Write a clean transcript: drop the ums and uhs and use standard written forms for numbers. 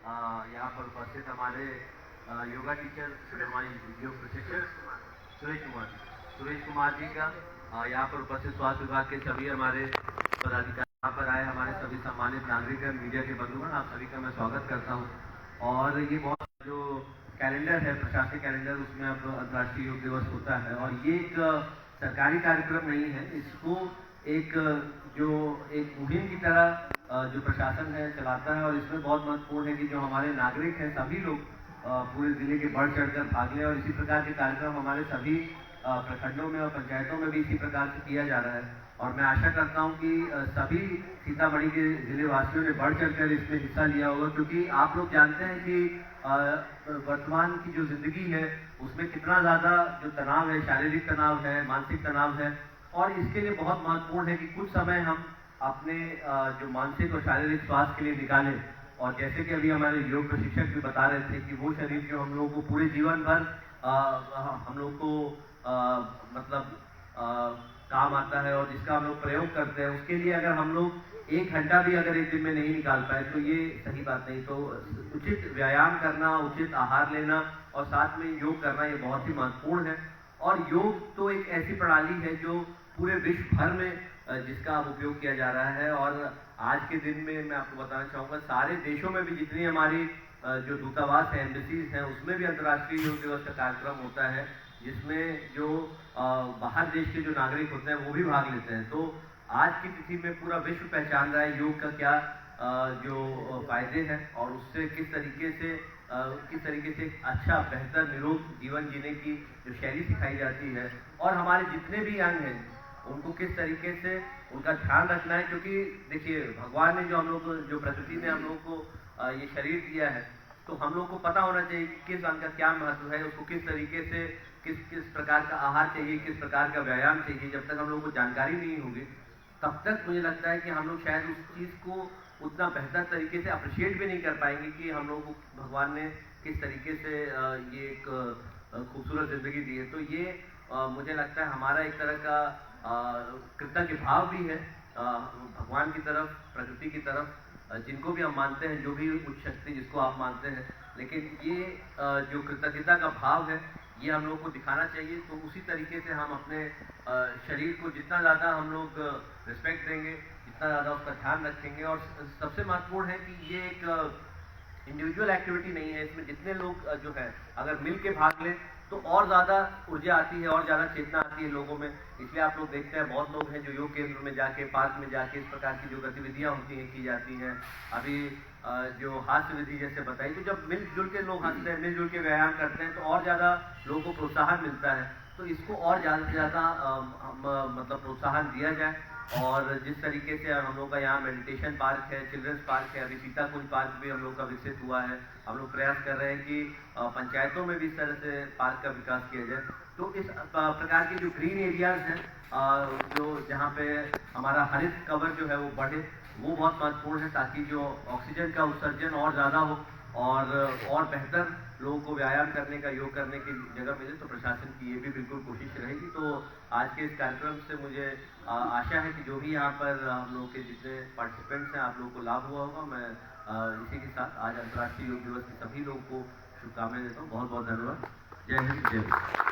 यहाँ पर उपस्थित हमारे योगा टीचर हमारे योग प्रशिक्षक सुरेश कुमार जी का यहाँ पर उपस्थित स्वास्थ्य विभाग के सभी हमारे पदाधिकारी यहाँ पर आए, हमारे सभी सम्मानित नागरिक हैं, मीडिया के बंधुगण, आप सभी का मैं स्वागत करता हूँ। और ये बहुत जो कैलेंडर है, प्रशासनिक कैलेंडर, उसमें अब अंतर्राष्ट्रीय योग दिवस होता है और ये एक सरकारी कार्यक्रम नहीं है, इसको एक मुहिम की तरह जो प्रशासन है चलाता है और इसमें बहुत महत्वपूर्ण है कि जो हमारे नागरिक हैं सभी लोग पूरे जिले के बढ़ चढ़कर भाग लें और इसी प्रकार के कार्यक्रम हमारे सभी प्रखंडों में और पंचायतों में भी इसी प्रकार से किया जा रहा है। और मैं आशा करता हूं कि सभी सीतामढ़ी के जिले वासियों ने बढ़ चढ़कर इसमें हिस्सा लिया होगा, क्योंकि आप लोग जानते हैं कि वर्तमान की जो जिंदगी है उसमें कितना ज़्यादा जो तनाव है, शारीरिक तनाव है, मानसिक तनाव है, और इसके लिए बहुत महत्वपूर्ण है कि कुछ समय हम अपने जो मानसिक और शारीरिक स्वास्थ्य के लिए निकालें। और जैसे कि अभी हमारे योग प्रशिक्षक भी बता रहे थे कि वो शरीर जो हम लोगों को पूरे जीवन भर हम लोग को काम आता है और जिसका हम लोग प्रयोग करते हैं, उसके लिए अगर हम लोग 1 घंटा भी अगर एक दिन में नहीं निकाल पाए तो ये सही बात नहीं। तो उचित व्यायाम करना, उचित आहार लेना और साथ में योग करना ये बहुत ही महत्वपूर्ण है। और योग तो एक ऐसी प्रणाली है जो पूरे विश्व भर में जिसका उपयोग किया जा रहा है। और आज के दिन में मैं आपको बताना चाहूँगा, सारे देशों में भी जितनी हमारी जो दूतावास है, एम्बेसीज हैं, उसमें भी अंतर्राष्ट्रीय योग दिवस का कार्यक्रम होता है, जिसमें जो बाहर देश के जो नागरिक होते हैं वो भी भाग लेते हैं। तो आज की तिथि में पूरा विश्व पहचान रहा है योग का क्या जो फायदे हैं और उससे किस तरीके से अच्छा बेहतर निरोग जीवन जीने की जो शैली सिखाई जाती है और हमारे जितने भी अंग हैं उनको किस तरीके से उनका ध्यान रखना है। क्योंकि देखिए, भगवान ने जो हम लोग को, जो प्रकृति ने हम लोग को ये शरीर दिया है, तो हम लोग को पता होना चाहिए कि किस अंग का क्या महत्व है, उसको किस तरीके से किस प्रकार का आहार चाहिए, किस प्रकार का व्यायाम चाहिए। जब तक हम लोग को जानकारी नहीं होगी तब तक मुझे लगता है कि हम लोग शायद उस चीज़ को उतना बेहतर तरीके से अप्रिशिएट भी नहीं कर पाएंगे कि हम लोग को भगवान ने किस तरीके से ये एक खूबसूरत जिंदगी दी है। तो ये मुझे लगता है हमारा एक तरह का कृतज्ञ भाव भी है भगवान की तरफ, प्रकृति की तरफ, जिनको भी हम मानते हैं, जो भी उच्च शक्ति जिसको आप मानते हैं, लेकिन ये जो कृतज्ञता का भाव है ये हम लोग को दिखाना चाहिए। तो उसी तरीके से हम अपने शरीर को जितना ज़्यादा हम लोग रिस्पेक्ट देंगे, जितना ज़्यादा उसका ध्यान रखेंगे। और सबसे महत्वपूर्ण है कि ये एक इंडिविजुअल एक्टिविटी नहीं है, इसमें जितने लोग जो है अगर मिल के भाग लें तो और ज़्यादा ऊर्जा आती है और ज़्यादा चेतना आती है लोगों में। इसलिए आप लोग देखते हैं बहुत लोग हैं जो योग केंद्र में जाके, पार्क में जाके इस प्रकार की जो गतिविधियाँ होती हैं की जाती हैं। अभी जो हास्य विधि जैसे बताई, तो जब मिलजुल के लोग हंसते हैं, मिलजुल के व्यायाम करते हैं तो और ज़्यादा लोगों को प्रोत्साहन मिलता है। तो इसको और ज़्यादा से ज़्यादा प्रोत्साहन दिया जाए। और जिस तरीके से हम लोग का यहाँ मेडिटेशन पार्क है, चिल्ड्रंस पार्क है, अभी सीता कुंज पार्क भी हम लोग का विकसित हुआ है। हम लोग प्रयास कर रहे हैं कि पंचायतों में भी इस तरह से पार्क का विकास किया जाए। तो इस प्रकार के जो ग्रीन एरियाज हैं, जो जहाँ पे हमारा हरित कवर जो है वो बढ़े, वो बहुत महत्वपूर्ण है, ताकि जो ऑक्सीजन का उत्सर्जन और ज़्यादा हो और बेहतर लोगों को व्यायाम करने का, योग करने की जगह मिले। तो प्रशासन की ये भी बिल्कुल कोशिश रहेगी। तो आज के इस कार्यक्रम से मुझे आशा है कि जो भी यहाँ पर हम लोग के जितने पार्टिसिपेंट्स हैं, आप लोगों को लाभ हुआ होगा। मैं इसी के साथ आज अंतर्राष्ट्रीय योग दिवस के सभी लोगों को शुभकामनाएं देता हूँ। बहुत बहुत धन्यवाद। जय हिंद, जय भारत।